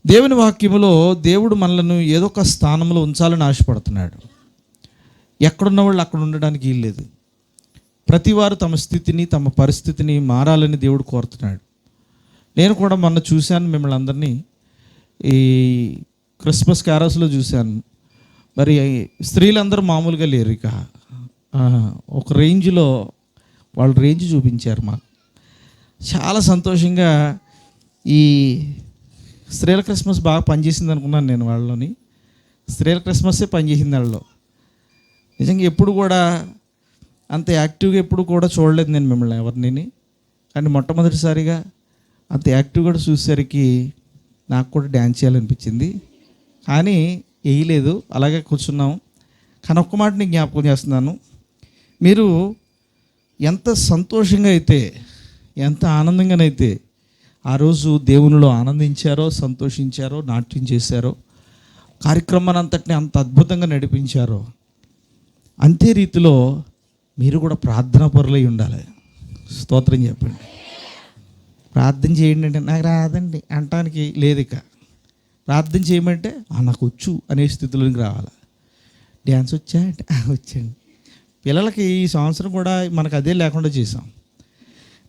దేవుని వాక్యములో దేవుడు మనలను ఏదో ఒక స్థానంలో ఉంచాలని ఆశపడుతున్నాడు. ఎక్కడున్న వాళ్ళు అక్కడ ఉండడానికి వీల్లేదు. ప్రతివారు తమ స్థితిని, తమ పరిస్థితిని మారాలని దేవుడు కోరుతున్నాడు. నేను కూడా మొన్న చూశాను మిమ్మల్ని అందరినీ, ఈ క్రిస్మస్ క్యారల్స్లో చూశాను. మరి స్త్రీలందరూ మామూలుగా లేరు, ఇక ఒక రేంజ్లో వాళ్ళు రేంజ్ చూపించారు. మాకు చాలా సంతోషంగా ఈ స్త్రీల క్రిస్మస్ బాగా పనిచేసింది అనుకున్నాను నేను. వాళ్ళలోని స్త్రీల క్రిస్మస్సే పనిచేసింది వాళ్ళలో. నిజంగా ఎప్పుడు కూడా అంత యాక్టివ్గా ఎప్పుడు కూడా చూడలేదు నేను మిమ్మల్ని ఎవరిని. కానీ మొట్టమొదటిసారిగా అంత యాక్టివ్గా చూసేసరికి నాకు కూడా డ్యాన్స్ చేయాలనిపించింది. కానీ వేయలేదు, అలాగే కూర్చున్నాం. కానీ ఒక్క మాట నేను జ్ఞాపకం చేస్తున్నాను. మీరు ఎంత సంతోషంగా అయితే, ఎంత ఆనందంగానైతే ఆ రోజు దేవునిలో ఆనందించారో, సంతోషించారో, నాట్యం చేశారో, కార్యక్రమాన్ని అంతటిని అంత అద్భుతంగా నడిపించారో, అంతే రీతిలో మీరు కూడా ప్రార్థనా పరులై ఉండాలి. స్తోత్రం చెప్పండి. ప్రార్థన చేయండి అంటే నాకు రాదండి అంటానికి లేదు. ఇక ప్రార్థన చేయమంటే నాకు వచ్చు అనే స్థితిలోకి రావాలి. డ్యాన్స్ వచ్చా అంటే వచ్చండి. పిల్లలకి ఈ సంవత్సరం కూడా మనకు అదే లేకుండా చేసాం.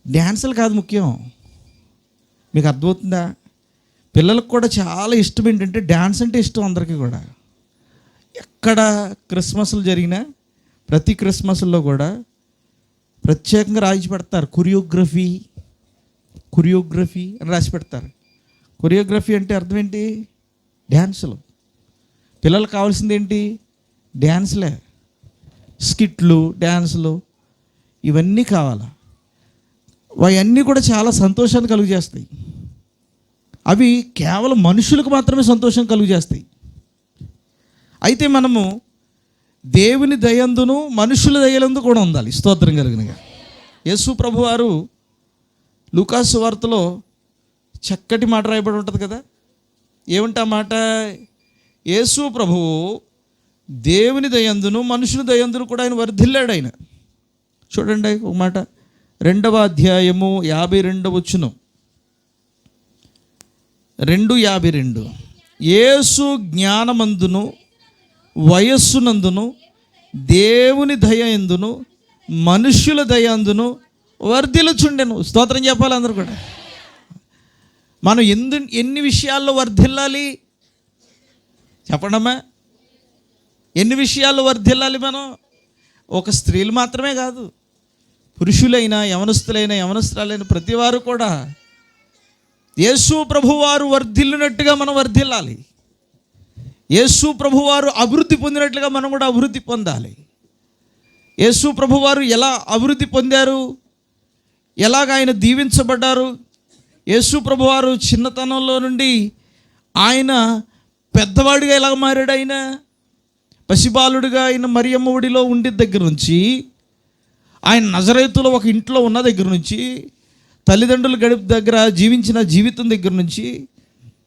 డ్యాన్సులు కాదు ముఖ్యం. మీకు అర్థమవుతుందా? పిల్లలకు కూడా చాలా ఇష్టం ఏంటంటే డ్యాన్స్ అంటే ఇష్టం అందరికీ కూడా. ఎక్కడ క్రిస్మస్లు జరిగినా ప్రతి క్రిస్మస్లో కూడా ప్రత్యేకంగా రాసి పెడతారు కొరియోగ్రఫీ అని రాసి పెడతారు. కొరియోగ్రఫీ అంటే అర్థం ఏంటి? డ్యాన్సులు. పిల్లలకు కావాల్సింది ఏంటి? డ్యాన్స్లే. స్కిట్లు, డ్యాన్సులు ఇవన్నీ కావాలా. అవన్నీ కూడా చాలా సంతోషాన్ని కలుగు చేస్తాయి. అవి కేవలం మనుషులకు మాత్రమే సంతోషం కలుగు చేస్తాయి. అయితే మనము దేవుని దయందును మనుషుల దయలందు కూడా ఉండాలి. స్తోత్రం కలిగినగా. యేసు ప్రభువారు లూకాసు వార్తలో చక్కటి మాట రాయబడి ఉంటుంది కదా. ఏమంటే ఆ మాట? యేసు ప్రభువు దేవుని దయందును మనుషుల దయందును కూడా ఆయన వర్ధిల్లాడు. ఆయన చూడండి ఒక మాట, 2వ అధ్యాయము 52వ వచనం, 2:52. యేసు జ్ఞానమందును వయస్సునందును దేవుని దయందును మనుష్యుల దయందును వర్ధిల్లుచుండెను. స్తోత్రం చెప్పాలి అందరూ కూడా. మనం ఎన్ని విషయాల్లో వర్ధిల్లాలి చెప్పండమ్మా? ఎన్ని విషయాల్లో వర్ధిల్లాలి మనం? ఒక స్త్రీలు మాత్రమే కాదు, పురుషులైనా యవనస్తురాలైన ప్రతివారు కూడా యేసు ప్రభువారు వర్ధిల్లినట్టుగా మనం వర్ధిల్లాలి. యేసు ప్రభువారు అభివృద్ధి పొందినట్లుగా మనం కూడా అభివృద్ధి పొందాలి. యేసు ప్రభువారు ఎలా అభివృద్ధి పొందారు, ఎలాగ ఆయన దీవించబడ్డారు? యేసు ప్రభువారు చిన్నతనంలో నుండి ఆయన పెద్దవాడిగా ఎలా మారాడు? ఆయన పసిబాలుడిగా ఆయన మరియమ్మ ఒడిలో ఉండే దగ్గర నుంచి, ఆయన నజరేతులో ఒక ఇంట్లో ఉన్న దగ్గర నుంచి, తల్లిదండ్రులు దగ్గర జీవించిన జీవితం దగ్గర నుంచి,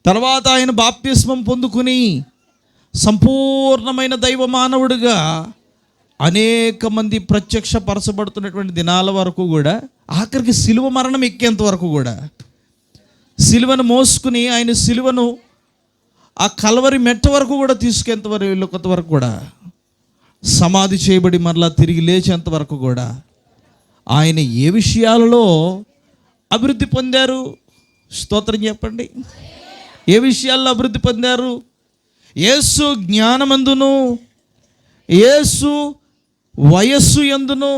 తర్వాత ఆయన బాప్తిస్మం పొందుకుని సంపూర్ణమైన దైవ మానవుడిగా అనేక మంది ప్రత్యక్షపరచబడుతున్నటువంటి దినాల వరకు కూడా, ఆఖరికి సిలువ మరణం ఎక్కేంత వరకు కూడా, సిలువను మోసుకుని ఆయన సిలువను ఆ కల్వరి మెట్ట వరకు కూడా తీసుకెంత వరకు కూడా, సమాధి చేయబడి మరలా తిరిగి లేచేంత వరకు కూడా ఆయన ఏ విషయాలలో అభివృద్ధి పొందారు? స్తోత్రం చెప్పండి. ఏ విషయాల్లో అభివృద్ధి పొందారు? యేసు జ్ఞానమందును, యేసు వయస్సు యందును,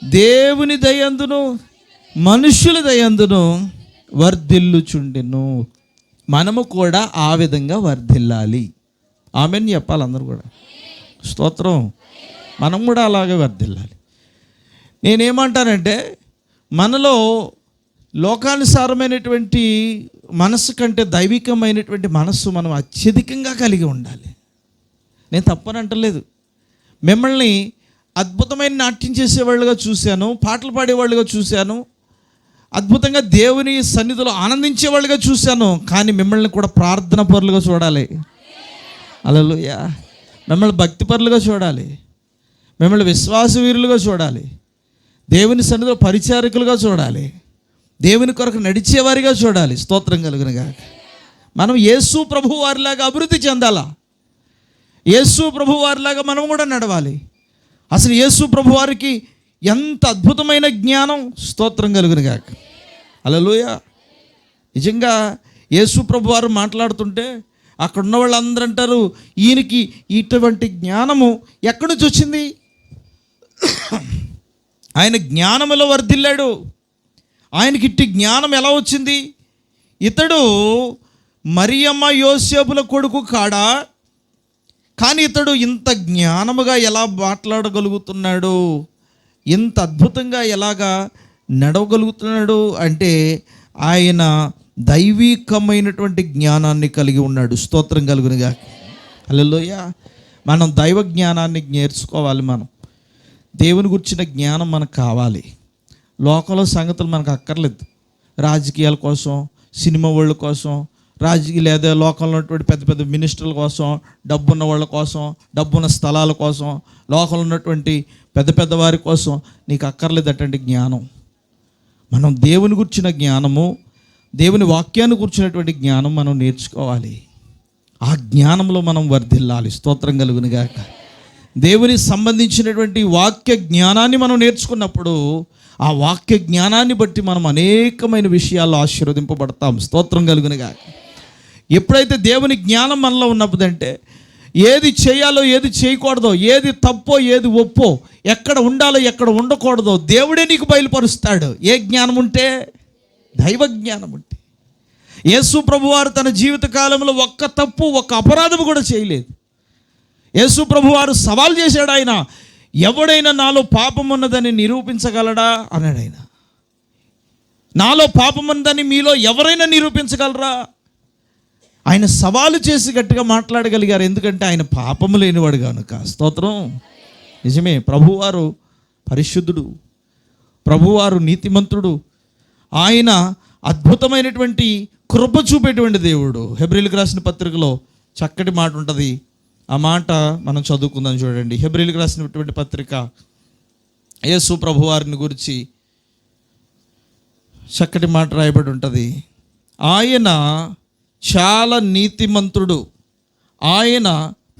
దేవుని దయందును మనుష్యుల దయందును వర్ధిల్లుచుండెను. మనము కూడా ఆ విధంగా వర్ధిల్లాలి. ఆమెన్ చెప్పాలి అందరూ కూడా. స్తోత్రం. మనం కూడా అలాగే వర్ధిల్లాలి. నేనేమంటానంటే, మనలో లోకానుసారమైనటువంటి మనస్సు కంటే దైవికమైనటువంటి మనస్సు మనం అత్యధికంగా కలిగి ఉండాలి. నేను తప్పని అంటలేదు. మిమ్మల్ని అద్భుతమైన నాట్యం చేసేవాళ్ళుగా చూశాను, పాటలు పాడేవాళ్ళుగా చూశాను, అద్భుతంగా దేవుని సన్నిధిలో ఆనందించేవాళ్ళుగా చూశాను. కానీ మిమ్మల్ని కూడా ప్రార్థన పరులుగా చూడాలి. హల్లెలూయా. మిమ్మల్ని భక్తి పరులుగా చూడాలి, మిమ్మల్ని విశ్వాస వీరులుగా చూడాలి, దేవుని సన్నిధిలో పరిచారకులుగా చూడాలి, దేవుని కొరకు నడిచేవారిగా చూడాలి. స్తోత్రం కలుగునుగా. మనం యేసు ప్రభు వారిలాగా అభివృద్ధి చెందాలా. యేసు ప్రభు వారిలాగా మనం కూడా నడవాలి. అసలు యేసు ప్రభు వారికి ఎంత అద్భుతమైన జ్ఞానం, స్తోత్రం కలుగును గాక. హల్లెలూయా. నిజంగా యేసు ప్రభు వారు మాట్లాడుతుంటే అక్కడ ఉన్న వాళ్ళందరూ అంటారు, ఈయనకి ఇటువంటి జ్ఞానము ఎక్కడి నుంచి వచ్చింది? ఆయన జ్ఞానములో వర్ధిల్లాడు. ఆయనకి ఇట్టి జ్ఞానం ఎలా వచ్చింది? ఇతడు మరియమ్మ యోసేపుల కొడుకు కాడా, కానీ ఇతడు ఇంత జ్ఞానముగా ఎలా మాట్లాడగలుగుతున్నాడు, ఇంత అద్భుతంగా ఎలాగా నడవగలుగుతున్నాడు అంటే ఆయన దైవికమైనటువంటి జ్ఞానాన్ని కలిగి ఉన్నాడు. స్తోత్రం కలుగునుగా. హల్లెలూయా. మనం దైవ జ్ఞానాన్ని నేర్చుకోవాలి. మనం దేవుని గురించిన జ్ఞానం మనకు కావాలి. లోకంలో సంగతులు మనకు అక్కర్లేదు. రాజకీయాల కోసం, సినిమా వాళ్ళ కోసం, లేదా లోకంలో ఉన్నటువంటి పెద్ద పెద్ద మినిస్టర్ల కోసం, డబ్బున్న వాళ్ళ కోసం, డబ్బున్న స్థలాల కోసం, లోకంలో ఉన్నటువంటి పెద్ద పెద్ద వారి కోసం నీకు అక్కర్లేదు అటువంటి జ్ఞానం. మనం దేవుని గురించిన జ్ఞానము, దేవుని వాక్యాన్ని గురించినటువంటి జ్ఞానం మనం నేర్చుకోవాలి. ఆ జ్ఞానంలో మనం వర్ధిల్లాలి. స్తోత్రం కలుగును గాక. దేవునికి సంబంధించినటువంటి వాక్య జ్ఞానాన్ని మనం నేర్చుకున్నప్పుడు ఆ వాక్య జ్ఞానాన్ని బట్టి మనం అనేకమైన విషయాల్లో ఆశీర్వదింపబడతాం. స్తోత్రం కలుగును గాక. ఎప్పుడైతే దేవుని జ్ఞానం మనలో ఉన్నప్పుడంటే ఏది చేయాలో, ఏది చేయకూడదో, ఏది తప్పో, ఏది ఒప్పో, ఎక్కడ ఉండాలో, ఎక్కడ ఉండకూడదో దేవుడే నీకు బయలుపరుస్తాడు. ఏ జ్ఞానం ఉంటే? దైవ జ్ఞానం ఉంటే. యేసు ప్రభువారు తన జీవిత కాలంలో ఒక్క తప్పు, ఒక్క అపరాధం కూడా చేయలేదు. యేసు ప్రభువారు సవాల్ చేశాడు. ఆయన, ఎవడైనా నాలో పాపం ఉన్నదని నిరూపించగలడా అన్నాడు. ఆయన, నాలో పాపం ఉన్నదని మీలో ఎవరైనా నిరూపించగలరా? ఆయన సవాలు చేసి గట్టిగా మాట్లాడగలిగారు. ఎందుకంటే ఆయన పాపము లేనివాడు కనుక. స్తోత్రం. నిజమే, ప్రభువారు పరిశుద్ధుడు, ప్రభువారు నీతిమంతుడు, ఆయన అద్భుతమైనటువంటి కృప చూపేటువంటి దేవుడు. హెబ్రీయులకు రాసిన పత్రికలో చక్కటి మాట ఉంటుంది. ఆ మాట మనం చదువుకుందాం. చూడండి, హెబ్రీయులకు రాసినటువంటి పత్రిక యేసు ప్రభువారిని గురించి చక్కటి మాట రాయబడి ఉంటుంది. ఆయన చాలా నీతిమంతుడు, ఆయన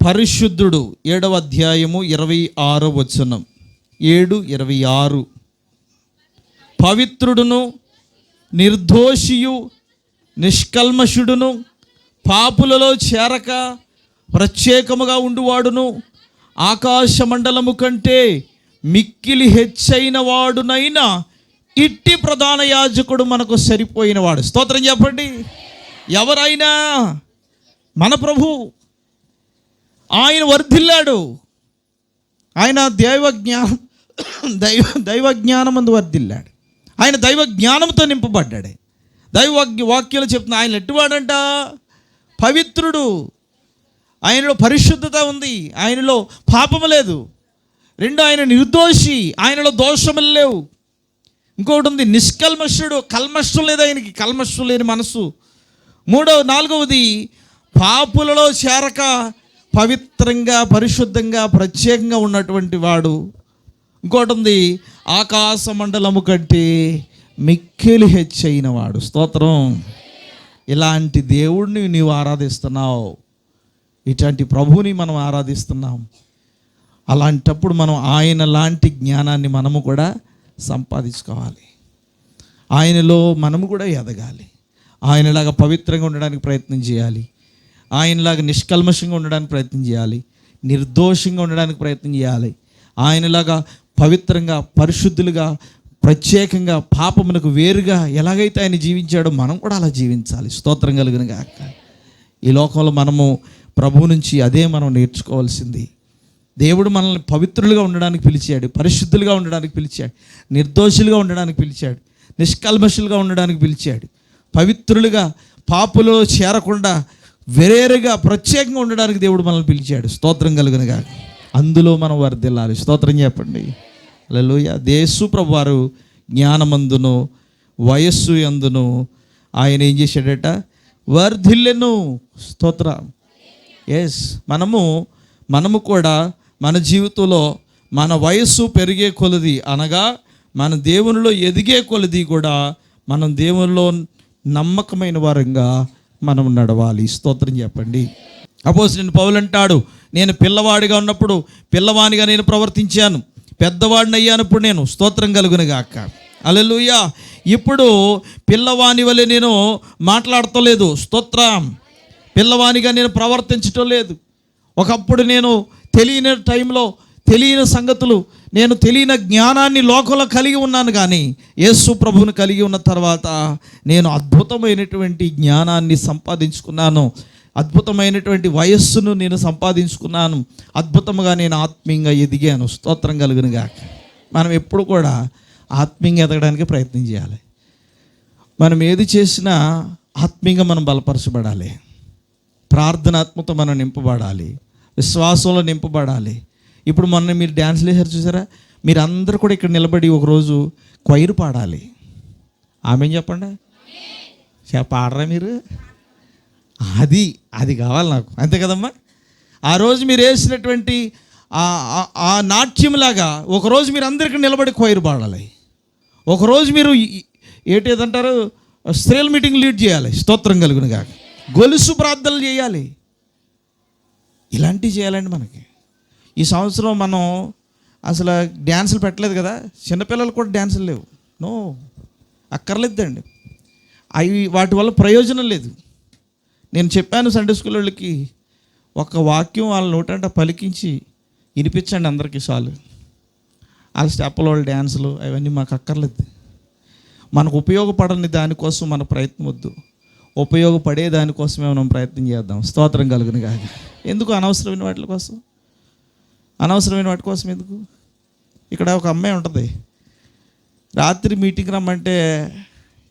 పరిశుద్ధుడు. 7వ అధ్యాయము 26వ వచనం, 7:26. పవిత్రుడును, నిర్దోషియు, నిష్కల్మషుడును, పాపులలో చేరక ప్రత్యేకముగా ఉండువాడును, ఆకాశ మండలము కంటే మిక్కిలి హెచ్చైన వాడునైనా ఇట్టి ప్రధాన యాజకుడు మనకు సరిపోయినవాడు. స్తోత్రం చెప్పండి. ఎవరైనా? మన ప్రభు. ఆయన వర్ధిల్లాడు. ఆయన దైవ జ్ఞానమందు వర్ధిల్లాడు. ఆయన దైవ జ్ఞానంతో నింపబడ్డాడు. దైవ వాక్యాలు చెప్తున్నా. ఆయన ఎట్టువాడంట? పవిత్రుడు. ఆయనలో పరిశుద్ధత ఉంది, ఆయనలో పాపము లేదు. 2, ఆయన నిర్దోషి, ఆయనలో దోషములు లేవు. ఇంకొకటి ఉంది, నిష్కల్మషుడు, కల్మషం లేదు ఆయనకి, కల్మషం లేని మనసు. 4వది, పాపులలో చేరక పవిత్రంగా, పరిశుద్ధంగా, ప్రత్యేకంగా ఉన్నటువంటి వాడు. ఇంకోటి ఉంది, ఆకాశ మండలము కంటే మిక్కిలి హెచ్చైన వాడు. స్తోత్రం. ఇలాంటి దేవుడిని నీవు ఆరాధిస్తున్నావు, ఇట్లాంటి ప్రభువుని మనం ఆరాధిస్తున్నాం. అలాంటప్పుడు మనం ఆయన లాంటి జ్ఞానాన్ని మనము కూడా సంపాదించుకోవాలి. ఆయనలో మనము కూడా ఎదగాలి. ఆయనలాగా పవిత్రంగా ఉండడానికి ప్రయత్నం చేయాలి. ఆయనలాగా నిష్కల్మషంగా ఉండడానికి ప్రయత్నం చేయాలి. నిర్దోషంగా ఉండడానికి ప్రయత్నం చేయాలి. ఆయనలాగా పవిత్రంగా, పరిశుద్ధులుగా, ప్రత్యేకంగా, పాపమునకు వేరుగా ఎలాగైతే ఆయన జీవించాడో మనం కూడా అలా జీవించాలి. స్తోత్రం కలుగును గాక. ఈ లోకంలో మనము ప్రభువు నుంచి అదే మనం నేర్చుకోవాల్సింది. దేవుడు మనల్ని పవిత్రులుగా ఉండడానికి పిలిచాడు, పరిశుద్ధులుగా ఉండడానికి పిలిచాడు, నిర్దోషులుగా ఉండడానికి పిలిచాడు, నిష్కల్మషులుగా ఉండడానికి పిలిచాడు. పవిత్రులుగా, పాపులో చేరకుండా వేరేగా, ప్రత్యేకంగా ఉండడానికి దేవుడు మనల్ని పిలిచాడు. స్తోత్రం కలుగును గాక. అందులో మనం వర్ధిల్లాలి. స్తోత్రం చెప్పండి. హల్లెలూయా. యేసు ప్రభువారు జ్ఞానమందును, వయస్సు యందును ఆయన ఏం చేశాడట? వర్ధిల్లెను. స్తోత్రం. ఎస్, మనము కూడా మన జీవితంలో మన వయస్సు పెరిగే కొలది, అనగా మన దేవునిలో ఎదిగే కొలది కూడా మనం దేవునిలో నమ్మకమైన వారంగా మనం నడవాలి. స్తోత్రం చెప్పండి. అపోస్తలుడైన పౌలు అంటాడు, నేను పిల్లవాడిగా ఉన్నప్పుడు పిల్లవానిగా నేను ప్రవర్తించాను, పెద్దవాడిని అయ్యానప్పుడు నేను, స్తోత్రం కలుగును గాక, హల్లెలూయా, ఇప్పుడు పిల్లవాని వలె నేను మాట్లాడతలేదు, స్తోత్రం, పిల్లవానిగా నేను ప్రవర్తించటం లేదు. ఒకప్పుడు నేను తెలియని టైంలో తెలియని సంగతులు, నేను తెలియని జ్ఞానాన్ని లోకంలో కలిగి ఉన్నాను, కానీ యేసు ప్రభువును కలిగి ఉన్న తర్వాత నేను అద్భుతమైనటువంటి జ్ఞానాన్ని సంపాదించుకున్నాను, అద్భుతమైనటువంటి వయస్సును నేను సంపాదించుకున్నాను, అద్భుతంగా నేను ఆత్మీయంగా ఎదిగాను, స్తోత్రం కలుగును గాక. మనం ఎప్పుడు కూడా ఆత్మీయంగా ఎదగడానికి ప్రయత్నం చేయాలి. మనం ఏది చేసినా ఆత్మీయంగా మనం బలపరచబడాలి, ప్రార్థనాత్మతో మనం నింపబడాలి, విశ్వాసంలో నింపబడాలి. ఇప్పుడు మొన్న మీరు డ్యాన్స్లు వేసారు చూసారా, మీరు అందరూ కూడా ఇక్కడ నిలబడి ఒకరోజు క్వైర్ పాడాలి. ఆమె చెప్పండి, పాడరా మీరు? అది కావాలి నాకు, అంతే కదమ్మా. ఆ రోజు మీరు వేసినటువంటి ఆ నాట్యంలాగా ఒకరోజు మీరు అందరికీ నిలబడి క్వైర్ పాడాలి. ఒకరోజు మీరు ఏదంటారు, స్త్రీల మీటింగ్ లీడ్ చేయాలి, స్తోత్రం కలుగును గాక, గొలుసు ప్రార్థనలు చేయాలి. ఇలాంటివి చేయాలండి. మనకి ఈ సంవత్సరం మనం అసలు డ్యాన్సులు పెట్టలేదు కదా, చిన్నపిల్లలు కూడా డ్యాన్సులు లేవు, నో, అక్కర్లేదండి. వాటి వల్ల ప్రయోజనం లేదు. నేను చెప్పాను సండే స్కూల్ వాళ్ళకి, ఒక వాక్యం వాళ్ళ నోటంట పలికించి వినిపించండి అందరికీ చాలు. వాళ్ళ స్టెప్పులు, వాళ్ళ డ్యాన్సులు అవన్నీ మాకు అక్కర్లేదు. మనకు ఉపయోగపడని దానికోసం మన ప్రయత్నం వద్దు, ఉపయోగపడే దానికోసమే మనం ప్రయత్నం చేద్దాం, స్తోత్రం కలుగును గాక. ఎందుకు అనవసరమైన వాటి కోసం, అనవసరమైన వాటి కోసం ఎందుకు? ఇక్కడ ఒక అమ్మాయి ఉంటుంది, రాత్రి మీటింగ్ రమ్మంటే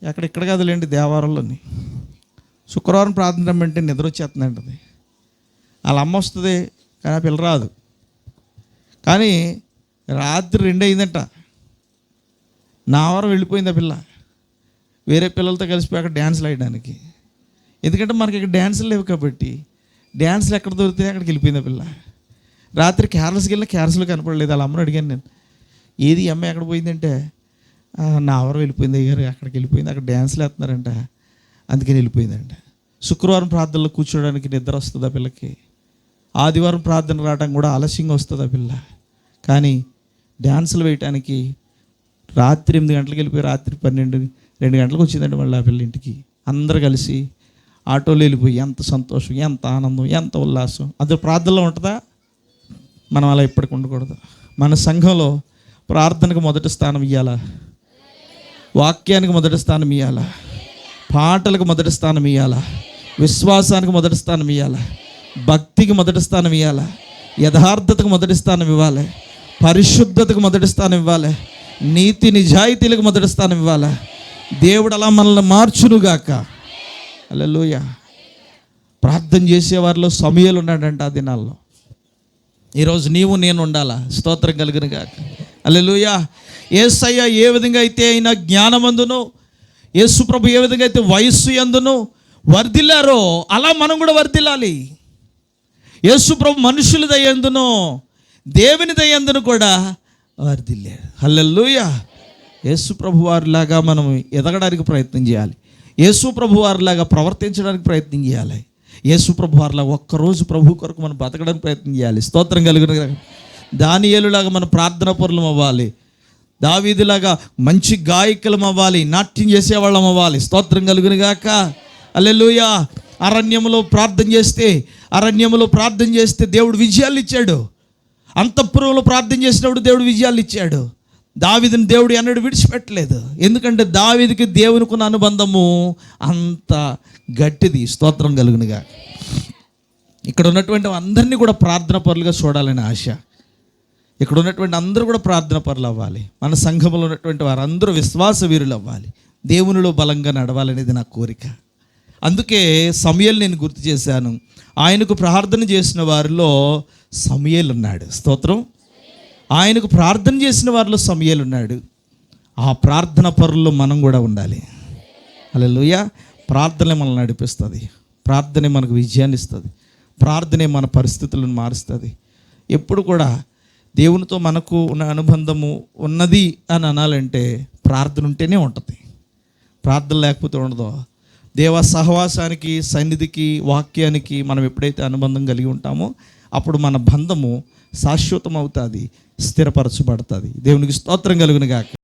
ఇక్కడ కాదులేండి, దేవారంలోని శుక్రవారం ప్రార్థన రమ్మంటే నిద్ర వచ్చేస్తుంది అంటుంది. వాళ్ళ అమ్మ వస్తుంది కానీ ఆ పిల్ల రాదు. కానీ రాత్రి 2 అయిందంట, నా వారం వెళ్ళిపోయింది ఆ పిల్ల వేరే పిల్లలతో కలిసిపోయి అక్కడ డ్యాన్సులు వేయడానికి. ఎందుకంటే మనకి ఇక్కడ డ్యాన్సులు లేవు కాబట్టి, డ్యాన్సులు ఎక్కడ దొరికితే అక్కడికి వెళ్ళిపోయింది ఆ పిల్ల. రాత్రి క్యారల్స్కి వెళ్ళిన క్యారల్స్లో కనపడలేదు. వాళ్ళ అమ్మని అడిగాను నేను, ఏది అమ్మాయి ఎక్కడ పోయిందంటే, నా వారం వెళ్ళిపోయింది అయ్యారు, అక్కడికి వెళ్ళిపోయింది, అక్కడ డ్యాన్సులు వేస్తున్నారంట, అందుకని వెళ్ళిపోయిందంట. శుక్రవారం ప్రార్థనలో కూర్చోడానికి నిద్ర వస్తుంది ఆ పిల్లకి, ఆదివారం ప్రార్థన రావడానికి కూడా ఆలస్యంగా వస్తుంది ఆ పిల్ల. కానీ డ్యాన్సులు వేయటానికి రాత్రి 8 గంటలకు వెళ్ళిపోయి రాత్రి 2 గంటలకు వచ్చిందండి మళ్ళీ ఆ పిల్ల ఇంటికి. అందరు కలిసి ఆటోలో వెళ్ళిపోయి ఎంత సంతోషం, ఎంత ఆనందం, ఎంత ఉల్లాసం. అది ప్రార్థనలో ఉంటుందా? మనం అలా ఎప్పటికి ఉండకూడదు. మన సంఘంలో ప్రార్థనకు మొదటి స్థానం ఇవ్వాలా, వాక్యానికి మొదటి స్థానం ఇవ్వాలా, పాటలకు మొదటి స్థానం ఇవ్వాలా, విశ్వాసానికి మొదటి స్థానం ఇవ్వాలా, భక్తికి మొదటి స్థానం ఇవ్వాలా, యథార్థతకు మొదటి స్థానం ఇవ్వాలి, పరిశుద్ధతకు మొదటి స్థానం ఇవ్వాలి, నీతి నిజాయితీలకు మొదటి స్థానం ఇవ్వాలి. దేవుడు అలా మనల్ని మార్చునుగాక. హల్లెలూయా. ప్రార్థన చేసేవారిలో సమూయేలు ఉన్నాడంట ఆ దినాల్లో. ఈరోజు నీవు నేను ఉండాలా, స్తోత్రం కలుగును గాక. హల్లెలూయా. యేసయ్య ఏ విధంగా అయితే అయినా జ్ఞానమందును, యేసు ప్రభు ఏ విధంగా అయితే వయస్సు యందును వర్ధిల్లారో అలా మనం కూడా వర్ధిల్లాలి. యేసు ప్రభు మనుషుల దయందును దేవుని దయందును కూడా వర్ధిల్లారు. హల్లెలూయా. యేసు ప్రభు వారిలాగా మనం ఎదగడానికి ప్రయత్నం చేయాలి, యేసు ప్రభు వారిలాగా ప్రవర్తించడానికి ప్రయత్నం చేయాలి, యేసు ప్రభు వారిలాగా ఒక్కరోజు ప్రభు కొరకు మనం బతకడానికి ప్రయత్నం చేయాలి. స్తోత్రం కలుగును గాక. దానియేలులాగా మనం ప్రార్థన పరులం అవ్వాలి, దావీదులాగా మంచి గాయకులం అవ్వాలి, నాట్యం చేసేవాళ్ళం అవ్వాలి. స్తోత్రం కలుగును గాక. హల్లెలూయా. అరణ్యములో ప్రార్థన చేస్తే దేవుడు విజయాలు ఇచ్చాడు. అంతఃపురంలో ప్రార్థన చేసినప్పుడు దేవుడు విజయాలు ఇచ్చాడు. దావీదుని దేవుడు ఎన్నడూ విడిచిపెట్టలేదు, ఎందుకంటే దావీదుకి దేవునికి ఉన్న అనుబంధము అంత గట్టిది. స్తోత్రం కలుగునుగా. ఇక్కడ ఉన్నటువంటి అందరినీ కూడా ప్రార్థన పరులుగా చూడాలని ఆశ. ఇక్కడ ఉన్నటువంటి అందరూ కూడా ప్రార్థన పరులు అవ్వాలి. మన సంఘంలో ఉన్నటువంటి వారందరూ విశ్వాస వీరులు అవ్వాలి, దేవునిలో బలంగా నడవాలనేది నా కోరిక. అందుకే సమూయేలు నేను గుర్తు చేశాను. ఆయనకు ప్రార్థన చేసిన వారిలో సమూయేలు ఉన్నాడు. స్తోత్రం. ఆయనకు ప్రార్థన చేసిన వారిలో సమూయేలు ఉన్నాడు. ఆ ప్రార్థన పరుల్లో మనం కూడా ఉండాలి. హల్లెలూయా. ప్రార్థనే మనల్ని నడిపిస్తుంది, ప్రార్థనే మనకు విజయాన్ని ఇస్తుంది, ప్రార్థనే మన పరిస్థితులను మారుస్తుంది. ఎప్పుడు కూడా దేవునితో మనకు ఉన్న అనుబంధము ఉన్నది అని అనాలంటే ప్రార్థన ఉంటేనే ఉంటుంది. ప్రార్థన లేకపోతే ఉండదు. దేవ సహవాసానికి, సన్నిధికి, వాక్యానికి మనం ఎప్పుడైతే అనుబంధం కలిగి ఉంటామో అప్పుడు మన బంధము శాశ్వతం అవుతుంది, స్థిరపరచబడుతుంది. దేవునికి స్తోత్రం కలుగును గాక.